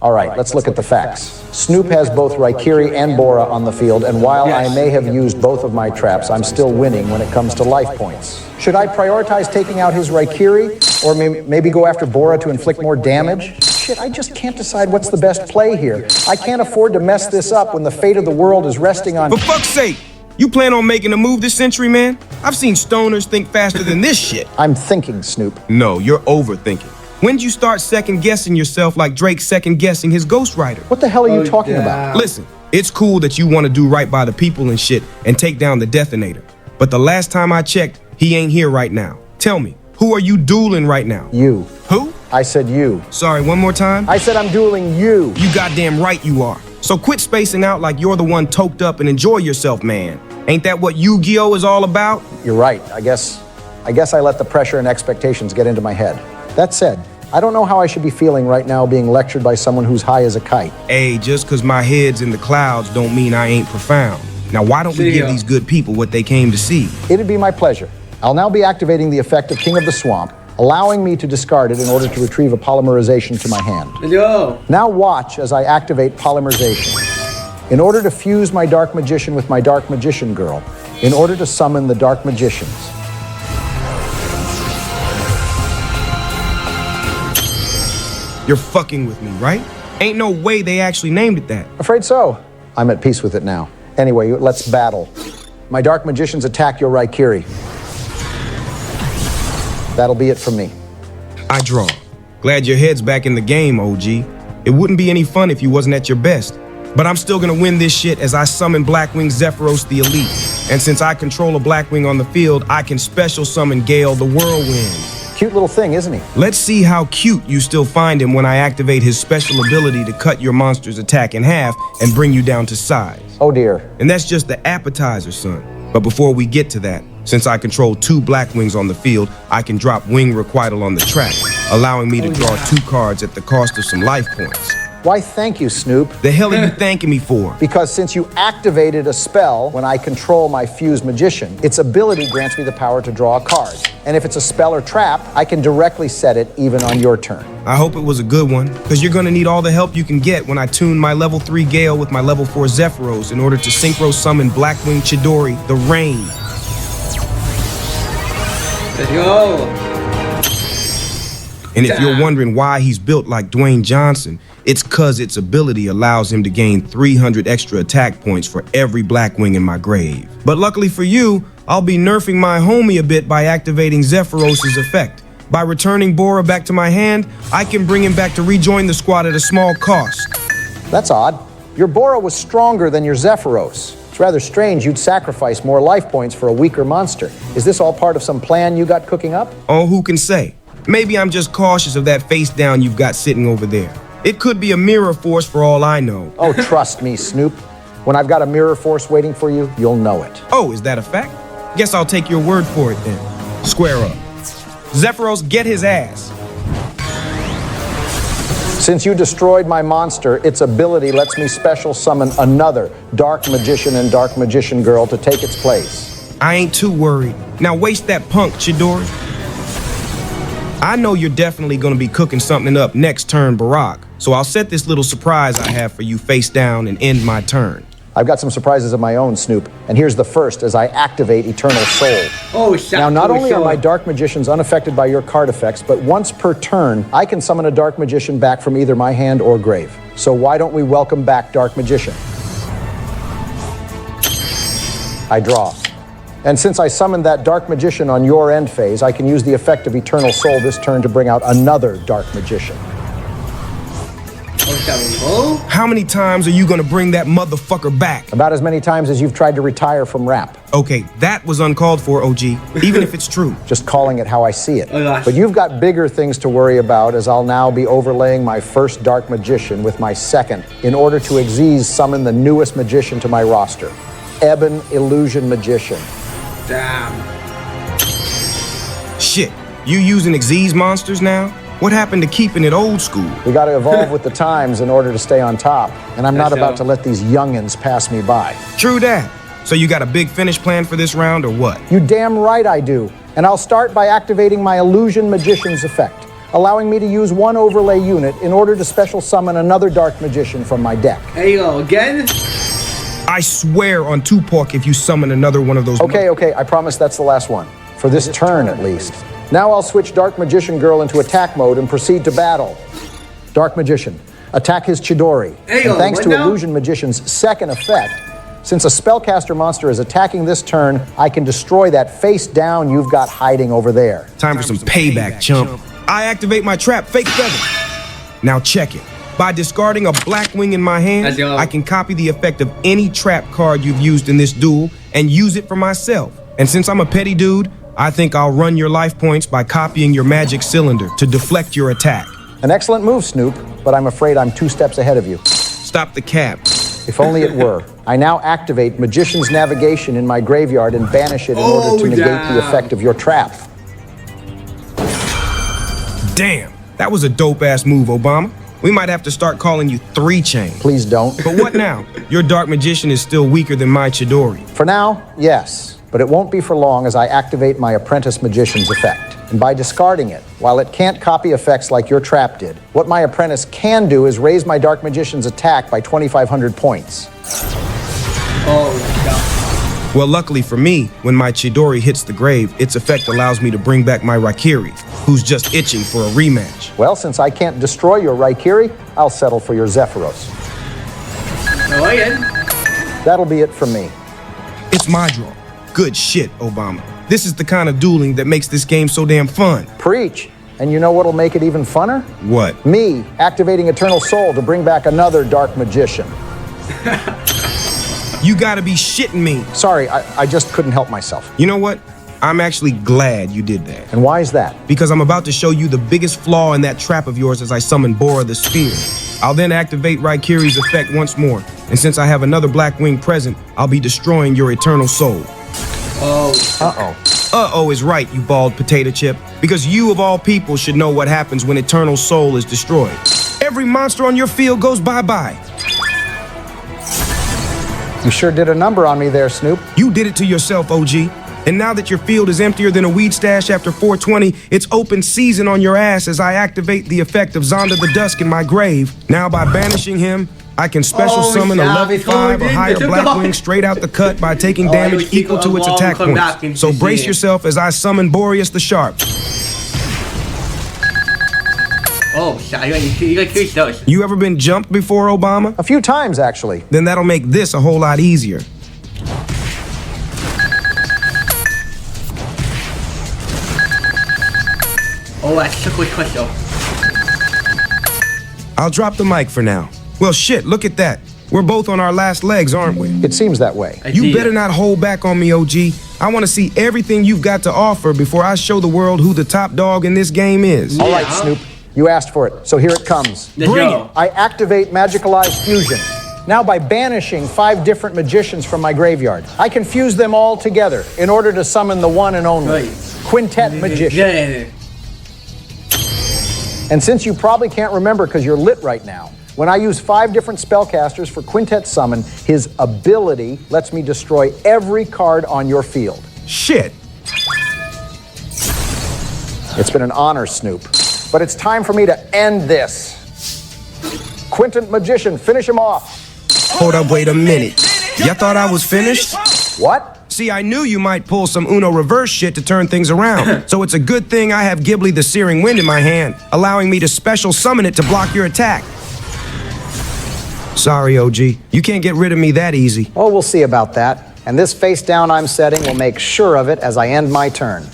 All right, let's look at the facts. Snoop has both Raikiri and Bora on the field, and while I may have used both of my traps, I'm still winning when it comes to life points. Should I prioritize taking out his Raikiri, or maybe go after Bora to inflict more damage? Shit, I just can't decide what's the best play here. I can't afford to mess this up when the fate of the world is resting on— For fuck's sake! You plan on making a move this century, man? I've seen stoners think faster than this shit. I'm thinking, Snoop. No, you're overthinking. When'd you start second-guessing yourself like Drake second-guessing his ghostwriter? What the hell are you talking about? Listen, it's cool that you want to do right by the people and shit and take down the Detonator. But the last time I checked, he ain't here right now. Tell me, who are you dueling right now? You. Who? I said you. Sorry, one more time? I said I'm dueling you. You goddamn right you are. So quit spacing out like you're the one toked up and enjoy yourself, man. Ain't that what Yu-Gi-Oh is all about? You're right. I guess I let the pressure and expectations get into my head. That said, I don't know how I should be feeling right now being lectured by someone who's high as a kite. Hey, just cause my head's in the clouds don't mean I ain't profound. Now why don't we give these good people what they came to see? It'd be my pleasure. I'll now be activating the effect of King of the Swamp, allowing me to discard it in order to retrieve a polymerization to my hand. Yo. Now watch as I activate polymerization. In order to fuse my Dark Magician with my Dark Magician Girl, in order to summon the Dark Magicians. You're fucking with me, right? Ain't no way they actually named it that. Afraid so. I'm at peace with it now. Anyway, let's battle. My Dark Magicians attack your Raikiri. That'll be it from me. I draw. Glad your head's back in the game, OG. It wouldn't be any fun if you wasn't at your best. But I'm still gonna win this shit as I summon Blackwing Zephyros the Elite. And since I control a Blackwing on the field, I can special summon Gale the Whirlwind. Cute little thing, isn't he? Let's see how cute you still find him when I activate his special ability to cut your monster's attack in half and bring you down to size. Oh dear. And that's just the appetizer, son. But before we get to that, since I control 2 Blackwings on the field, I can drop Wing Requital on the track, allowing me to draw 2 cards at the cost of some life points. Why, thank you, Snoop. The hell are you thanking me for? Because since you activated a spell when I control my fused magician, its ability grants me the power to draw a card. And if it's a spell or trap, I can directly set it even on your turn. I hope it was a good one, because you're gonna need all the help you can get when I tune my level 3 Gale with my level 4 Zephyros in order to synchro summon Blackwing Chidori, the Rain. Let's go. And if you're wondering why he's built like Dwayne Johnson, it's cause its ability allows him to gain 300 extra attack points for every Blackwing in my grave. But luckily for you, I'll be nerfing my homie a bit by activating Zephyros' effect. By returning Bora back to my hand, I can bring him back to rejoin the squad at a small cost. That's odd. Your Bora was stronger than your Zephyros. It's rather strange you'd sacrifice more life points for a weaker monster. Is this all part of some plan you got cooking up? Oh, who can say? Maybe I'm just cautious of that face down you've got sitting over there. It could be a mirror force for all I know. Oh, trust me, Snoop. When I've got a mirror force waiting for you, you'll know it. Oh, is that a fact? Guess I'll take your word for it then. Square up. Zephyros, get his ass. Since you destroyed my monster, its ability lets me special summon another Dark Magician and Dark Magician Girl to take its place. I ain't too worried. Now waste that punk, Chidori. I know you're definitely gonna be cooking something up next turn, Barack. So I'll set this little surprise I have for you face down and end my turn. I've got some surprises of my own, Snoop, and here's the first as I activate Eternal Soul. Oh, shit. Now, not only are my Dark Magicians unaffected by your card effects, but once per turn, I can summon a Dark Magician back from either my hand or grave. So why don't we welcome back Dark Magician? I draw. And since I summoned that Dark Magician on your end phase, I can use the effect of Eternal Soul this turn to bring out another Dark Magician. How many times are you gonna bring that motherfucker back? About as many times as you've tried to retire from rap. Okay, that was uncalled for, OG, even if it's true. Just calling it how I see it. But you've got bigger things to worry about, as I'll now be overlaying my first Dark Magician with my second in order to Xyz summon the newest magician to my roster, Ebon Illusion Magician. Damn. Shit, you using Xyz monsters now? What happened to keeping it old school? We gotta evolve with the times in order to stay on top, and I'm not about to let these youngins pass me by. True that. So you got a big finish plan for this round or what? You damn right I do. And I'll start by activating my Illusion Magician's effect, allowing me to use one overlay unit in order to special summon another Dark Magician from my deck. There you go, again? I swear on Tupac if you summon another one of those. Okay, I promise that's the last one. For this turn, at least. Now I'll switch Dark Magician Girl into attack mode and proceed to battle. Dark Magician, attack his Chidori. And thanks to Illusion Magician's second effect, since a spellcaster monster is attacking this turn, I can destroy that face down you've got hiding over there. Time for some payback, chump. I activate my trap, Fake Feather. Now check it. By discarding a Blackwing in my hand, I can copy the effect of any trap card you've used in this duel and use it for myself. And since I'm a petty dude, I think I'll run your life points by copying your magic cylinder to deflect your attack. An excellent move, Snoop, but I'm afraid I'm 2 steps ahead of you. Stop the cap. If only it were. I now activate Magician's Navigation in my graveyard and banish it in order to negate the effect of your trap. Damn, that was a dope-ass move, Obama. We might have to start calling you 3-Chain. Please don't. But what now? Your Dark Magician is still weaker than my Chidori. For now, yes. But it won't be for long as I activate my Apprentice Magician's effect. And by discarding it, while it can't copy effects like your trap did, what my Apprentice can do is raise my Dark Magician's attack by 2,500 points. Oh my god. Well, luckily for me, when my Chidori hits the grave, its effect allows me to bring back my Raikiri, who's just itching for a rematch. Well, since I can't destroy your Raikiri, I'll settle for your Zephyros. Oh, yeah. That'll be it from me. It's my draw. Good shit, Obama. This is the kind of dueling that makes this game so damn fun. Preach. And you know what'll make it even funner? What? Me activating Eternal Soul to bring back another Dark Magician. You gotta be shitting me. Sorry, I just couldn't help myself. You know what? I'm actually glad you did that. And why is that? Because I'm about to show you the biggest flaw in that trap of yours as I summon Bora the Sphere. I'll then activate Raikiri's effect once more. And since I have another Blackwing present, I'll be destroying your Eternal Soul. Oh. Uh-oh. Uh-oh is right, you bald potato chip. Because you of all people should know what happens when Eternal Soul is destroyed. every monster on your field goes bye-bye. You sure did a number on me there, Snoop. You did it to yourself, OG. And now that your field is emptier than a weed stash after 420, it's open season on your ass as I activate the effect of Zonda the Dusk in my grave. Now by banishing him, I can special summon a level 5 or higher Blackwing straight out the cut by taking damage equal to its attack points. So brace yourself as I summon Boreas the Sharp. You ever been jumped before, Obama? A few times, actually. Then that'll make this a whole lot easier. Oh, that's a quick question. I'll drop the mic for now. Well, shit, look at that. We're both on our last legs, aren't we? It seems that way. You better not hold back on me, OG. I want to see everything you've got to offer before I show the world who the top dog in this game is. All right, Snoop. You asked for it, so here it comes. Bring it. I activate Magicalized Fusion. Now by banishing 5 different magicians from my graveyard, I can fuse them all together in order to summon the one and only Quintet Magician. And since you probably can't remember because you're lit right now, when I use 5 different spellcasters for Quintet Summon, his ability lets me destroy every card on your field. Shit. It's been an honor, Snoop. But it's time for me to end this. Quintet Magician, finish him off. Hold up, wait a minute. Y'all thought I was finished? What? See, I knew you might pull some Uno reverse shit to turn things around. So it's a good thing I have Ghibli the Searing Wind in my hand, allowing me to special summon it to block your attack. Sorry, OG. You can't get rid of me that easy. Oh, we'll see about that. And this face down I'm setting will make sure of it as I end my turn.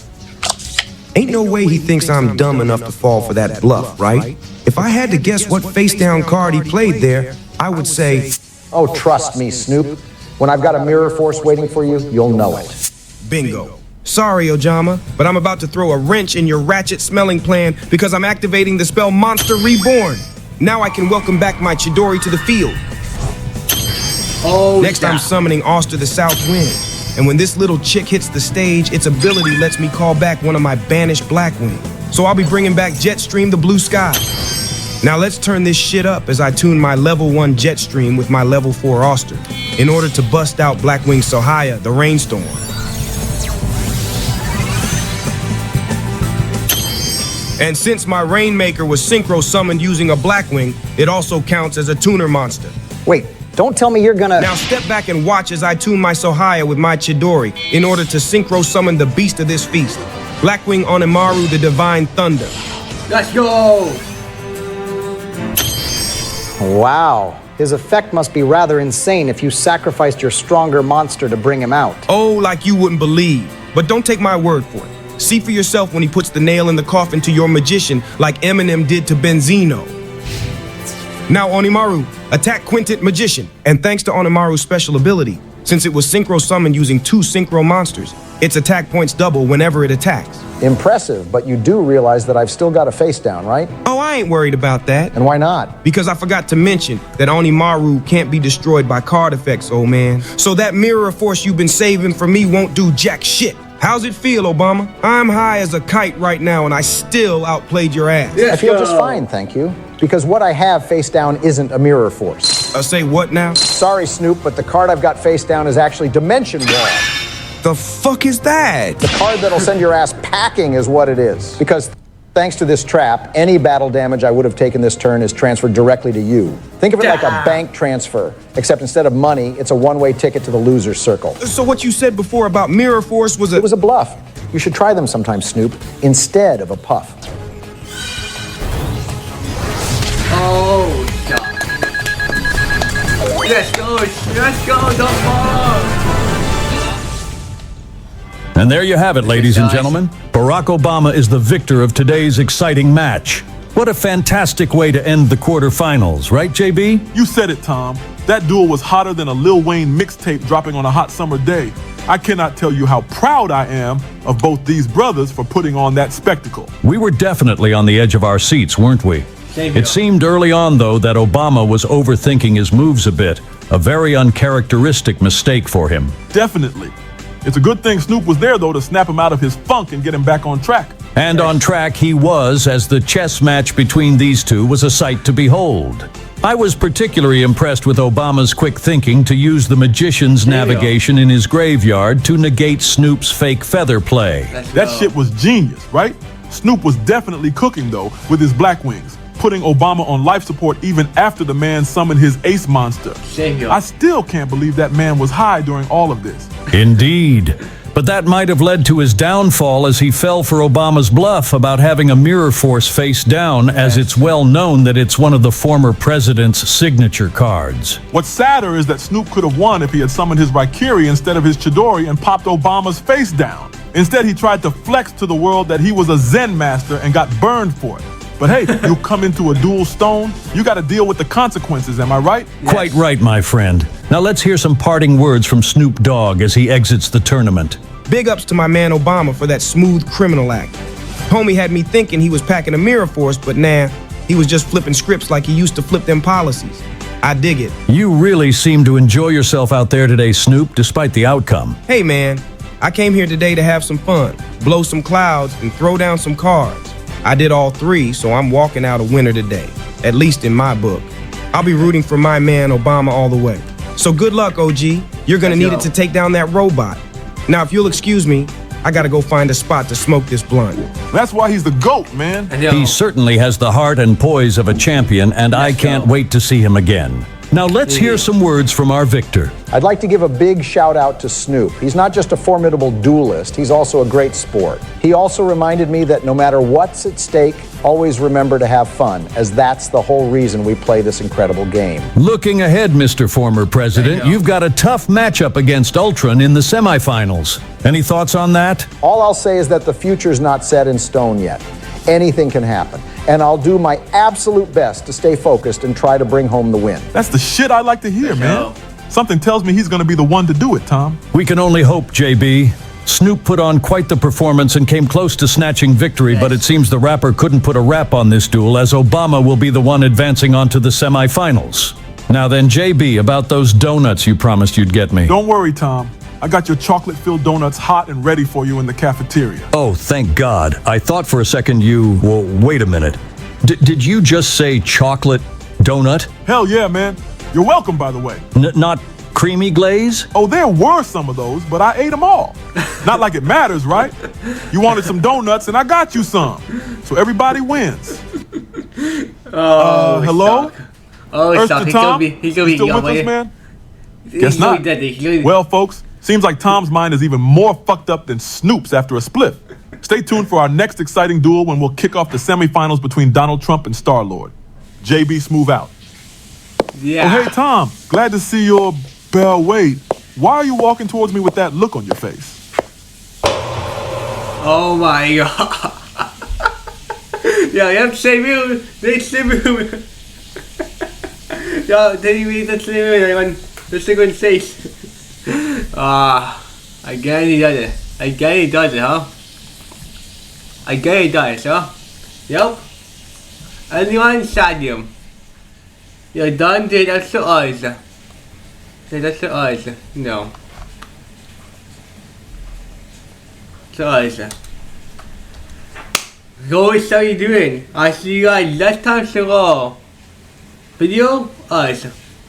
Ain't no way he thinks I'm dumb enough to fall for that bluff, right? If I had to guess what face down card he played there, I would say... Oh, trust me, Snoop. When I've got a mirror force waiting for you, you'll know it. Bingo. Sorry, Ojama, but I'm about to throw a wrench in your ratchet smelling plan because I'm activating the spell Monster Reborn. Now I can welcome back my Chidori to the field. Next, I'm summoning Auster the South Wind. And when this little chick hits the stage, its ability lets me call back one of my banished Blackwing. So I'll be bringing back Jetstream the Blue Sky. Now let's turn this shit up as I tune my level 1 Jetstream with my level 4 Auster in order to bust out Blackwing Sohaya, the Rainstorm. And since my Rainmaker was synchro summoned using a Blackwing, it also counts as a tuner monster. Wait, don't tell me you're gonna... Now step back and watch as I tune my Sohaya with my Chidori in order to synchro summon the beast of this feast, Blackwing Onimaru the Divine Thunder. Let's go! Wow. His effect must be rather insane if you sacrificed your stronger monster to bring him out. Oh, like you wouldn't believe. But don't take my word for it. See for yourself when he puts the nail in the coffin to your magician like Eminem did to Benzino. Now, Onimaru, attack Quintet Magician. And thanks to Onimaru's special ability, since it was synchro summoned using 2 synchro monsters, its attack points double whenever it attacks. Impressive, but you do realize that I've still got a face down, right? Oh, I ain't worried about that. And why not? Because I forgot to mention that Onimaru can't be destroyed by card effects, old man. So that mirror force you've been saving for me won't do jack shit. How's it feel, Obama? I'm high as a kite right now, and I still outplayed your ass. I feel just fine, thank you. Because what I have face down isn't a mirror force. Say what now? Sorry, Snoop, but the card I've got face down is actually Dimension Wall. The fuck is that? The card that'll send your ass packing is what it is. Because thanks to this trap, any battle damage I would have taken this turn is transferred directly to you. Think of it like a bank transfer, except instead of money, it's a one-way ticket to the loser's circle. So what you said before about Mirror Force was It was a bluff. You should try them sometime, Snoop, instead of a puff. Oh, God. Let's go, Dogg. And there you have it, ladies and gentlemen. Barack Obama is the victor of today's exciting match. What a fantastic way to end the quarterfinals, right, JB? You said it, Tom. That duel was hotter than a Lil Wayne mixtape dropping on a hot summer day. I cannot tell you how proud I am of both these brothers for putting on that spectacle. We were definitely on the edge of our seats, weren't we? It seemed early on, though, that Obama was overthinking his moves a bit. A very uncharacteristic mistake for him. Definitely. It's a good thing Snoop was there, though, to snap him out of his funk and get him back on track. And on track he was, as the chess match between these two was a sight to behold. I was particularly impressed with Obama's quick thinking to use the magician's navigation in his graveyard to negate Snoop's fake feather play. That shit was genius, right? Snoop was definitely cooking, though, with his black wings, putting Obama on life support even after the man summoned his ace monster. I still can't believe that man was high during all of this. Indeed. But that might have led to his downfall as he fell for Obama's bluff about having a mirror force face down, as it's well known that it's one of the former president's signature cards. What's sadder is that Snoop could have won if he had summoned his Raikiri instead of his Chidori and popped Obama's face down. Instead, he tried to flex to the world that he was a Zen master and got burned for it. But hey, you come into a dual stone, you gotta deal with the consequences, am I right? Yes. Quite right, my friend. Now let's hear some parting words from Snoop Dogg as he exits the tournament. Big ups to my man Obama for that smooth criminal act. Homie had me thinking he was packing a mirror force, but nah, he was just flipping scripts like he used to flip them policies. I dig it. You really seem to enjoy yourself out there today, Snoop, despite the outcome. Hey man, I came here today to have some fun, blow some clouds, and throw down some cards. I did all three, so I'm walking out a winner today, at least in my book. I'll be rooting for my man Obama all the way. So good luck, OG. You're gonna need it to take down that robot. Now, if you'll excuse me, I gotta go find a spot to smoke this blunt. That's why he's the GOAT, man. He certainly has the heart and poise of a champion, and I can't wait to see him again. Now let's hear some words from our victor. I'd like to give a big shout out to Snoop. He's not just a formidable duelist, he's also a great sport. He also reminded me that no matter what's at stake, always remember to have fun, as that's the whole reason we play this incredible game. Looking ahead, Mr. Former President, you've got a tough matchup against Urtron in the semifinals. Any thoughts on that? All I'll say is that the future's not set in stone yet. Anything can happen. And I'll do my absolute best to stay focused and try to bring home the win. That's the shit I like to hear, man. Something tells me he's gonna be the one to do it, Tom. We can only hope, JB. Snoop put on quite the performance and came close to snatching victory, but it seems the rapper couldn't put a wrap on this duel, as Obama will be the one advancing on to the semifinals. Now then, JB, about those donuts you promised you'd get me. Don't worry, Tom. I got your chocolate-filled donuts hot and ready for you in the cafeteria. Oh, thank God. I thought for a second you... Well, wait a minute. Did you just say chocolate donut? Hell yeah, man. You're welcome, by the way. Not creamy glaze? Oh, there were some of those, but I ate them all. Not like it matters, right? You wanted some donuts, and I got you some. So everybody wins. Hello? Oh, Tom? He's still with us, man? Guess not. Well, folks, seems like Tom's mind is even more fucked up than Snoop's after a spliff. Stay tuned for our next exciting duel when we'll kick off the semifinals between Donald Trump and Star-Lord. JB Smooth out. Yeah. Oh, hey, Tom. Glad to see your... wait. Why are you walking towards me with that look on your face? Oh my God. Ja, save you. Ja, that's the good face. Again he does it. Again he does it, huh? Again he does, huh? Yep. Anyone stadium. You're done, dude. That's the odds. That's the odds. No. The odds. So what are you doing? I see you guys next time to go. Video? Us.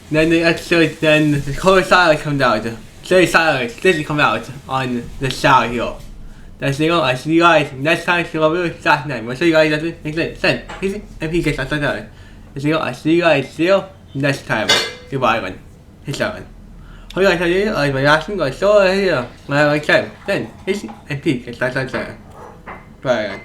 Then the episode, then the whole silence comes out. Silence comes out on the side here. That's it. I see you guys next time to go. Last night. We'll see you guys after. Send. And he gets outside there. I see you guys still next time. Goodbye, man. He's out. Hope you guys are here. I'm asking. I saw it here. My time. Then, and Pete gets outside there. Bye, man.